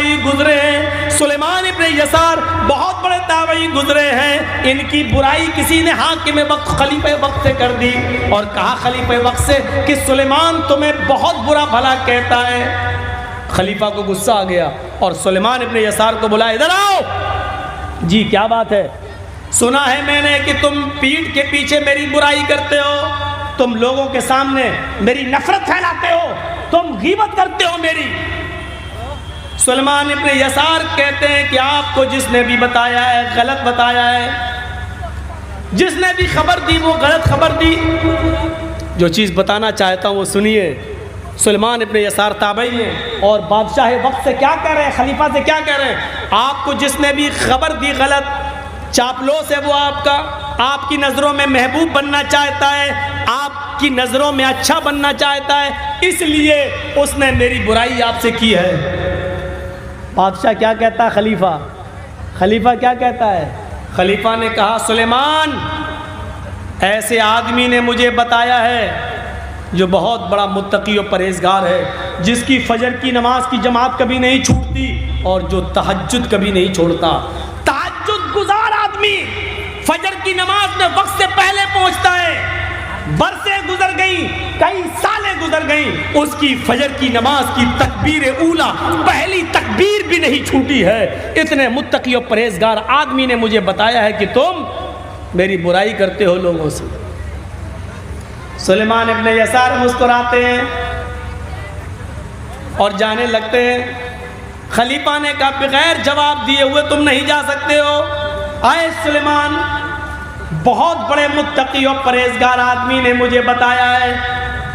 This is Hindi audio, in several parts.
ताबई गुजरे हैं, सुलेमान इब्न यसार बहुत बड़े ताबई गुजरे हैं, इनकी बुराई किसी ने हाकिम वक्त खलीफे वक्त से कर दी और कहा खलीफे वक्त से कि सुलेमान तुम्हें बहुत बुरा भला कहता है। खलीफा को गुस्सा आ गया और सुलेमान इब्न यसार को बुलाया, इधर आओ। जी क्या बात है? सुना है मैंने कि तुम पीठ के पीछे मेरी बुराई करते हो, तुम लोगों के सामने मेरी नफरत फैलाते हो, तुम गीबत करते हो मेरी। सुलेमान इब्न यसार कहते हैं कि आपको जिसने भी बताया है गलत बताया है, जिसने भी खबर दी वो गलत खबर दी। जो चीज़ बताना चाहता हूँ वो सुनिए। सुलेमान इब्न यसार ताबई हैं और बादशाह वक्त से क्या कह रहे हैं, खलीफा से क्या कह रहे हैं, आपको जिसने भी खबर दी गलत, चापलूस है वो आपका, आपकी नज़रों में महबूब बनना चाहता है, आपकी नज़रों में अच्छा बनना चाहता है, इसलिए उसने मेरी बुराई आपसे की है। बादशाह क्या कहता है? खलीफा क्या कहता है? खलीफा ने कहा, सुलेमान ऐसे आदमी ने मुझे बताया है जो बहुत बड़ा मुत्तकी और परहेजगार है, जिसकी फजर की नमाज की जमात कभी नहीं छूटती और जो तहज्जुद कभी नहीं छोड़ता। तहज्जुद गुजार आदमी फजर की नमाज में वक्त से पहले पहुंचता है, बरसें गुजर गई, कई सालें गुजर गई, उसकी फजर की नमाज की तकबीर ऊला पहली तकबीर भी नहीं छूटी है। इतने मुत्तकी और परहेजगार आदमी ने मुझे बताया है कि तुम मेरी बुराई करते हो लोगों से। सुलेमान इब्न यसार मुस्कुराते हैं और जाने लगते हैं। खलीफा ने कहा, बगैर जवाब दिए हुए तुम नहीं जा सकते हो। आए सुलेमान, बहुत बड़े मुत्तकी और परहेजगार आदमी ने मुझे बताया है,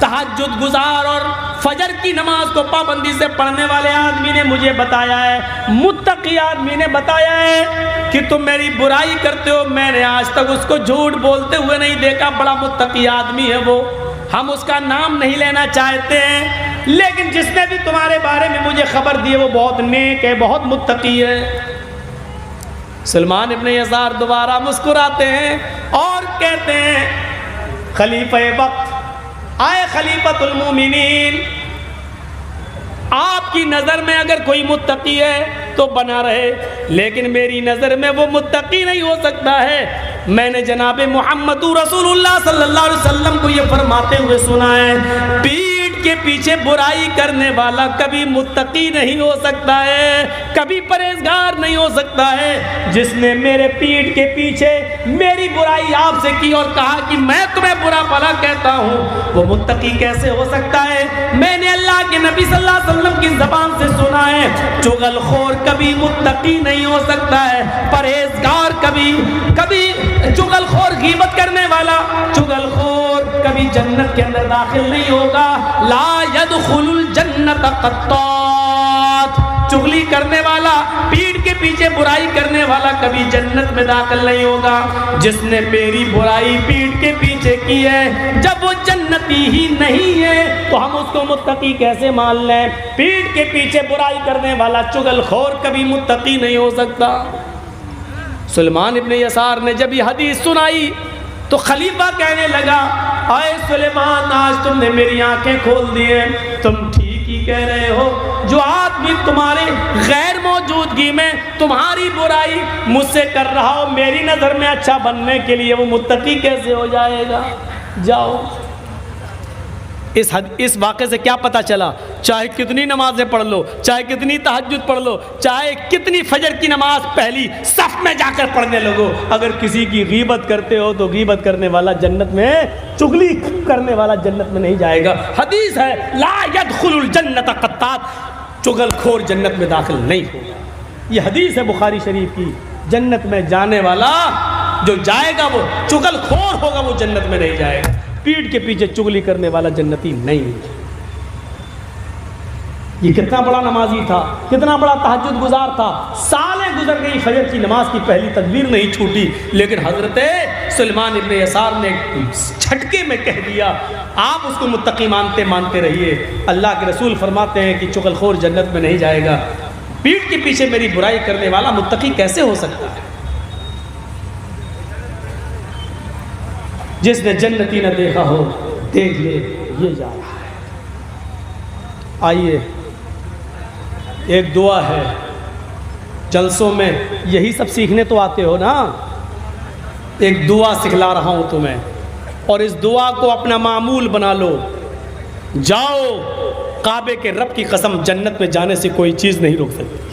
तहज्जुद गुजार और फजर की नमाज को पाबंदी से पढ़ने वाले आदमी ने मुझे बताया है, मुत्तकी आदमी ने बताया है कि तुम मेरी बुराई करते हो। मैंने आज तक उसको झूठ बोलते हुए नहीं देखा, बड़ा मुत्तकी आदमी है वो, हम उसका नाम नहीं लेना चाहते हैं, लेकिन जिसने भी तुम्हारे बारे में मुझे खबर दी है वो बहुत नेक है, बहुत मुत्तकी है। सुलेमान इब्न यसार दोबारा मुस्कुराते हैं और कहते हैं, खलीफे वक्त आए खलीफतुल मोमिनीन, आपकी नज़र में अगर कोई मुत्तकी है तो बना रहे, लेकिन मेरी नज़र में वो मुत्तकी नहीं हो सकता है। मैंने जनाब मोहम्मद रसूलुल्लाह सल्लल्लाहु अलैहि वसल्लम को ये फरमाते हुए सुना है, पीठ के पीछे बुराई करने वाला कभी मुत्तकी नहीं हो सकता है, कभी परहेजगार नहीं हो सकता है। जिसने मेरे पीठ के पीछे मेरी बुराई आपसे की और कहा कि मैं तुम्हें बुरा भला कहता हूँ, वो मुत्तकी कैसे हो सकता है? मैंने अल्लाह के नबी सल्लल्लाहु अलैहि वसल्लम की ज़बान से सुना है, चुगलखोर कभी मुत्तकी नहीं हो सकता है, परहेजगार कभी चुगलखोर गीबत करने वाला चुगलखोर कभी जन्नत के अंदर दाखिल नहीं होगा। ला यदखुलुल जन्नत क़त्तात, चुगली करने वाला, पीठ के पीछे बुराई करने वाला कभी जन्नत में दाखिल नहीं होगा। जिसने मेरी बुराई पीठ के पीछे की है, जब वो जन्नती ही नहीं है तो हम उसको मुत्तकी कैसे मान लें? पीठ के पीछे बुराई करने वाला चुगलखोर कभी मुत्तकी नहीं हो सकता। सुलेमान इब्न यसार ने जब ये हदीस सुनाई तो खलीफा कहने लगा, आए सुलेमान, आज तुमने मेरी आंखें खोल दी हैं, तुम ठीक ही कह रहे हो। जो आदमी तुम्हारे गैर मौजूदगी में तुम्हारी बुराई मुझसे कर रहा हो, मेरी नज़र में अच्छा बनने के लिए वो मुत्तकी कैसे हो जाएगा? जाओ। इस वाक़े से क्या पता चला? चाहे कितनी नमाजें पढ़ लो, चाहे कितनी तहज्जुद पढ़ लो, चाहे कितनी फजर की नमाज पहली सफ में जाकर पढ़ने लगो, अगर किसी की गीबत करते हो तो गीबत करने वाला जन्नत में, चुगली करने वाला जन्नत में नहीं जाएगा। हदीस है, ला यदखुलुल जन्नत क़त्तात, चुगलखोर जन्नत में दाखिल नहीं होगा। ये हदीस है बुखारी शरीफ की। जन्नत में जाने वाला जो जाएगा वो चुगलखोर होगा, वो जन्नत में नहीं जाएगा। पीठ के पीछे चुगली करने वाला जन्नती नहीं है। ये कितना बड़ा नमाजी था, कितना बड़ा तहज्जुद गुजार था, सालें गुजर गई, फजर की नमाज की पहली तकबीर नहीं छूटी, लेकिन हजरत सुलेमान इब्न यसार ने झटके में कह दिया। आप उसको मुत्तकी मानते रहिए। अल्लाह के रसूल फरमाते हैं कि चुगलखोर जन्नत में नहीं जाएगा। पीठ के पीछे मेरी बुराई करने वाला मुत्तकी कैसे हो सकता है? जिसने जन्नती न देखा हो देख ले, ये जा रहा है। आइए एक दुआ है, जलसों में यही सब सीखने तो आते हो ना। एक दुआ सिखला रहा हूँ तुम्हें, और इस दुआ को अपना मामूल बना लो। जाओ, काबे के रब की कसम, जन्नत में जाने से कोई चीज़ नहीं रोक सकती।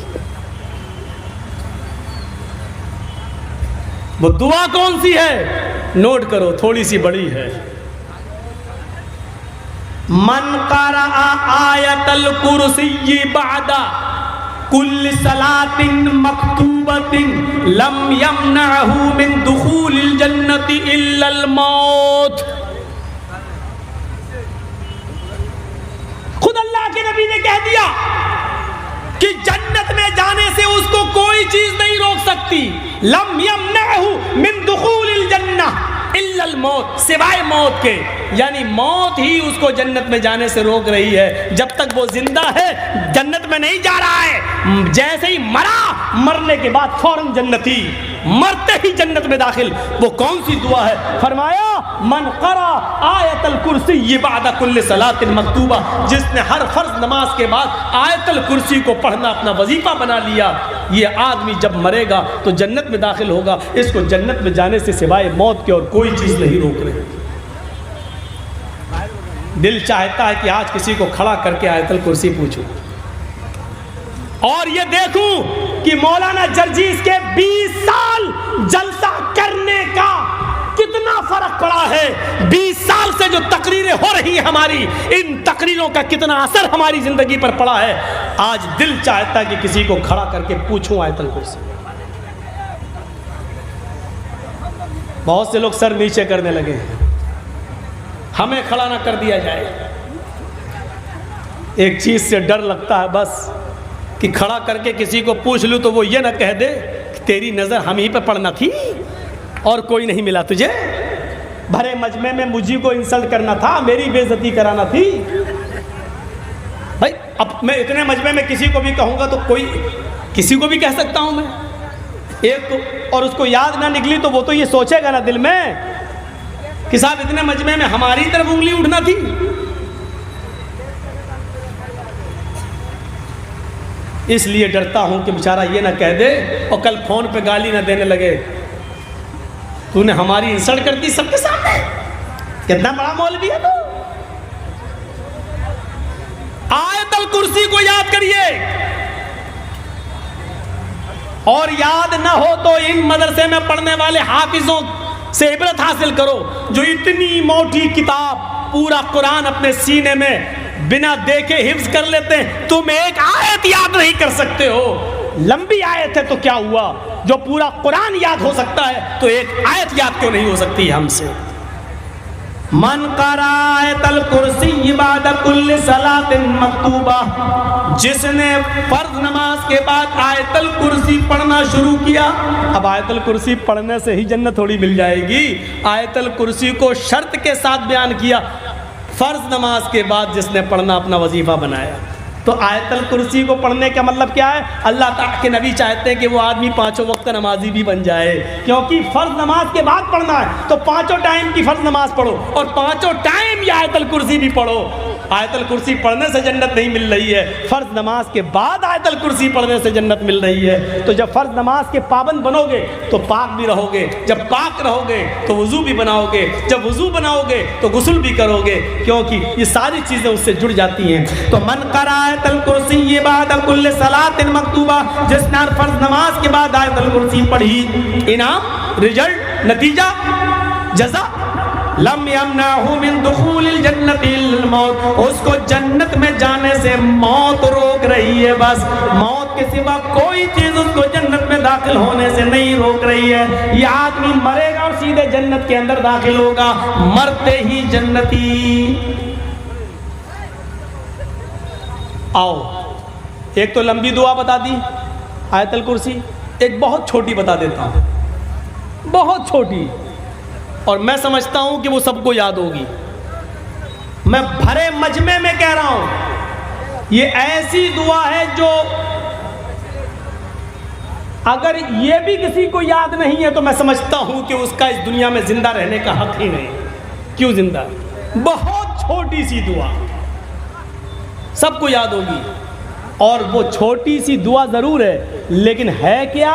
वो दुआ कौन सी है, नोट करो, थोड़ी सी बड़ी है। मन क़रा आयतल कुर्सी बादा कुल्ल सलातिन मक्तूबतिन लम यमनअहु मिन दुखूलिल जन्नति इल्लल मौत। खुद अल्लाह के नबी ने कह दिया कि जन्नत में जाने से उसको कोई चीज नहीं रोक सकती। लम यमनअहु मिन दुखूलिल जन्नह इल्लल मौत, सिवाय मौत के, यानी मौत ही उसको जन्नत में जाने से रोक रही है। जब तक वो जिंदा है जन्नत में नहीं जा रहा है। जैसे ही मरा, मरने के बाद फौरन जन्नती, मरते ही जन्नत में दाखिल। वो कौन सी दुआ है? फरमाया मन क़रा आयतल कुर्सी बादा कुल्ल सलातिन मक्तूबा, जिसने हर फर्ज नमाज के बाद आयतल कुर्सी को पढ़ना अपना वजीफा बना लिया, ये आदमी जब मरेगा तो जन्नत में दाखिल होगा। इसको जन्नत में जाने से सिवाय मौत के और कोई चीज नहीं रोक रही। दिल चाहता है कि आज किसी को खड़ा करके आयतल कुर्सी पूछूं और ये देखूं कि मौलाना जर्जीस के 20 साल जलसा करने का कितना फर्क पड़ा है। 20 साल से जो तकरीरें हो रही है हमारी, इन तकरीरों का कितना असर हमारी जिंदगी पर पड़ा है। आज दिल चाहता है कि किसी को खड़ा करके पूछूं आयतल कुर्सी। बहुत से लोग सर नीचे करने लगे हैं, हमें खड़ा ना कर दिया जाए। एक चीज से डर लगता है बस, कि खड़ा करके किसी को पूछ लूं तो वो ये ना कह दे कि तेरी नजर हम ही पे पड़ना थी और कोई नहीं मिला तुझे। भरे मजमे में मुझी को इंसल्ट करना था, मेरी बेइज्जती कराना थी। भाई अब मैं इतने मजमे में किसी को भी कहूंगा तो कोई किसी को भी कह सकता हूं मैं एक को, और उसको याद ना निकली तो वो तो ये सोचेगा ना दिल में कि साहब इतने मजमे में हमारी तरफ उंगली उठना थी। इसलिए डरता हूं कि बेचारा ये ना कह दे और कल फोन पे गाली ना देने लगे, तूने हमारी इंसल्ट कर दी सबके सामने, कितना बड़ा मौलवी है तू। आयतल कुर्सी को याद करिए, और याद ना हो तो इन मदरसे में पढ़ने वाले हाफिजों से इबरत हासिल करो, जो इतनी मोटी किताब पूरा कुरान अपने सीने में बिना देखे हिफ्ज कर लेते हैं। तुम एक आयत याद नहीं कर सकते हो। लंबी आयत है तो क्या हुआ, जो पूरा कुरान याद हो सकता है तो एक आयत याद क्यों नहीं हो सकती हमसे। मन क़रा आयतल कुर्सी बाद कुल्ल सलातिन मक्तूबा, जिसने फर्ज नमाज के बाद आयतल कुर्सी पढ़ना शुरू किया। अब आयतल कुर्सी पढ़ने से ही जन्नत थोड़ी मिल जाएगी। आयतल कुर्सी को शर्त के साथ बयान किया, फर्ज नमाज के बाद जिसने पढ़ना अपना वजीफा बनाया। तो आयतल कुर्सी को पढ़ने का मतलब क्या है? अल्लाह ताला के नबी चाहते हैं कि वो आदमी पांचों वक्त नमाजी भी बन जाए, क्योंकि फर्ज नमाज के बाद पढ़ना है तो पांचों टाइम की फर्ज नमाज पढ़ो और पांचों टाइम ये आयतल कुर्सी भी पढ़ो। आयतल कुर्सी पढ़ने से जन्नत नहीं मिल रही है, फर्ज नमाज के बाद आयतल कुर्सी पढ़ने से जन्नत मिल रही है। तो जब फर्ज नमाज के पाबंद बनोगे तो पाक भी रहोगे, जब पाक रहोगे तो वजू भी बनाओगे, जब वजू बनाओगे तो गुस्ल भी करोगे, क्योंकि ये सारी चीजें उससे जुड़ जाती हैं। तो मन क़रा आयतल कुर्सी ये बाद कुल्ल सलातिन मक्तूबा, जिसने फर्ज नमाज के बाद आयतल कुर्सी पढ़ी, इनाम, रिजल्ट, नतीजा, जज़ा, लम यमनअहु मिन दुखूलिल जन्नति इल्लल मौत, उसको जन्नत में जाने से मौत रोक रही है। बस मौत के सिवा कोई चीज उसको जन्नत में दाखिल होने से नहीं रोक रही है। ये आदमी मरेगा और सीधे जन्नत के अंदर दाखिल होगा, मरते ही जन्नती। आओ, एक तो लंबी दुआ बता दी आयतल कुर्सी, एक बहुत छोटी बता देता हूं, बहुत छोटी, और मैं समझता हूं कि वो सबको याद होगी। मैं भरे मजमे में कह रहा हूं, ये ऐसी दुआ है जो अगर ये भी किसी को याद नहीं है तो मैं समझता हूं कि उसका इस दुनिया में जिंदा रहने का हक ही नहीं। क्यों जिंदा? बहुत छोटी सी दुआ, सबको याद होगी। और वो छोटी सी दुआ ज़रूर है, लेकिन है क्या?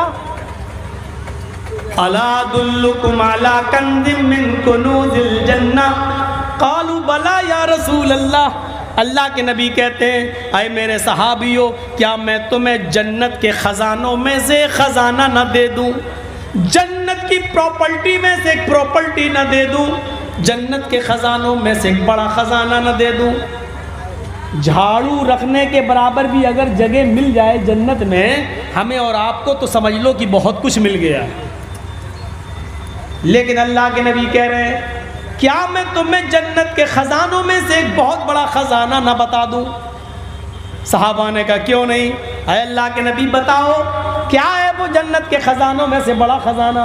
अला दुल्लुकुम अला कंज़िम मिन कुनूज़िल जन्नह क़ालू बला या रसूल अल्लाह। अल्लाह के नबी कहते हैं, अय मेरे सहाबियों, क्या मैं तुम्हें जन्नत के ख़जानों में से ख़जाना न दे दूँ? जन्नत की प्रॉपर्टी में से एक प्रॉपर्टी न दे दूँ? जन्नत के ख़जानों में से एक बड़ा ख़जाना न दे दूँ? झाड़ू रखने के बराबर भी अगर जगह मिल जाए जन्नत में हमें और आपको, तो समझ लो कि बहुत कुछ मिल गया। लेकिन अल्लाह के नबी कह रहे हैं, क्या मैं तुम्हें जन्नत के ख़जानों में से एक बहुत बड़ा ख़जाना ना बता दूं? सहाबा ने कहा, क्यों नहीं? अय अल्लाह के नबी बताओ, क्या है वो जन्नत के ख़जानों में से बड़ा ख़जाना?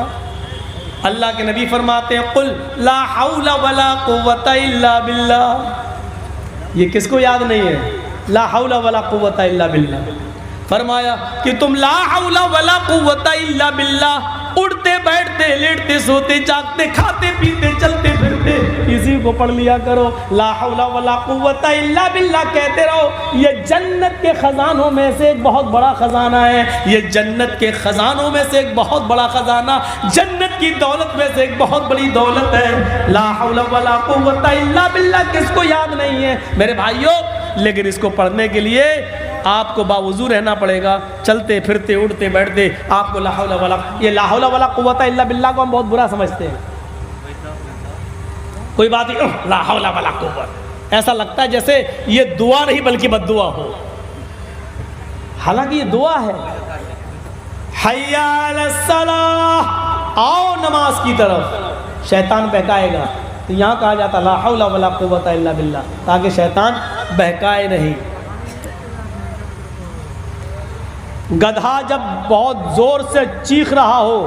अल्लाह के नबी फरमाते हैं, कुल ला हौला वला कुव्वता इल्ला बिल्लाह। ये किसको याद नहीं है? ला हौला वला कुव्वता इल्ला बिल्लाह। फरमाया कि तुम ला हौला वला कुव्वता इल्ला बिल्लाह, उठते बैठते लेटते सोते जागते खाते पीते चलते फिरते इसी को पढ़ लिया करो। ला हौला वला कुव्वता इल्ला बिल्लाह कहते रहो। ये जन्नत के ख़जानों में से एक बहुत बड़ा ख़जाना है। ये जन्नत के ख़जानों में से एक बहुत बड़ा ख़जाना, जन्नत की दौलत में से एक बहुत बड़ी दौलत है। ला हौला वला कुव्वता इल्ला बिल्लाह किसको याद नहीं है मेरे भाइयों? लेकिन इसको पढ़ने के लिए आपको बावजू रहना पड़ेगा। चलते फिरते उठते बैठते आपको ला हौला वला, ये ला हौला वला कुव्वता इल्ला बिल्लाह को हम बहुत बुरा समझते हैं। कोई बात नहीं, ला हौला वला कुव्वत, ऐसा लगता है जैसे ये दुआ नहीं बल्कि बद्दुआ हो। हालांकि ये दुआ है। हय्या अलस्सलाह, आओ नमाज की तरफ। शैतान बहकाएगा, तो यहाँ कहा जाता ला हौला वला कुव्वता इल्ला बिल्लाह, ताकि शैतान बहकाए नहीं। गधा जब बहुत ज़ोर से चीख रहा हो,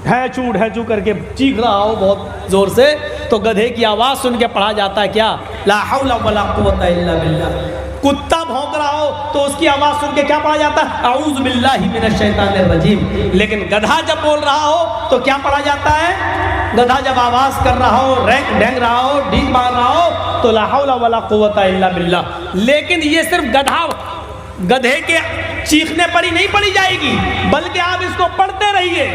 ढैचू करके चीख रहा हो बहुत ज़ोर से, तो गधे की आवाज़ सुन के पढ़ा जाता है क्या? ला हौला वला कुव्वता इल्ला बिल्लाह। कुत्ता भौंक रहा हो तो उसकी आवाज़ सुन के क्या पढ़ा जाता है? अऊज़ु बिल्लाहि मिनश शैतानिर रजीम। लेकिन गधा जब बोल रहा हो तो क्या पढ़ा जाता है? गधा जब आवाज़ कर रहा हो, रैंक ढैंग रहा हो, डीक मार रहा हो, तो ला हौला वला कुव्वता इल्ला बिल्लाह। लेकिन ये सिर्फ गधे के चीखने पर ही नहीं पढ़ी जाएगी, बल्कि आप इसको पढ़ते रहिए।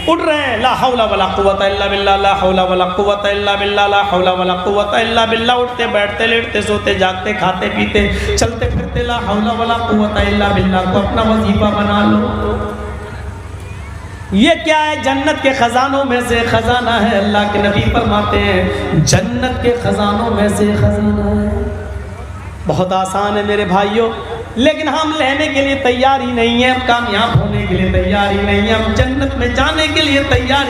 उठ रहे हैं, ला हौला वला कुव्वता इल्ला बिल्लाह, ला हौला वला कुव्वता इल्ला बिल्लाह, ला हौला वला कुव्वता इल्ला बिल्लाह। उठते बैठते लेटते सोते जागते खाते पीते चलते फिरते ला हौला वला कुव्वता इल्ला बिल्लाह को अपना वजीफा बना लो। ये क्या है? जन्नत के ख़जानों में से ख़जाना है। अल्लाह के नबी फरमाते हैं, जन्नत के ख़जानों में से ख़जाना है। बहुत आसान है मेरे भाइयों, लेकिन हम लेने के लिए तैयार ही नहीं है, हम कामयाब होने के लिए तैयार ही नहीं है, हम जन्नत में जाने के लिए तैयार ही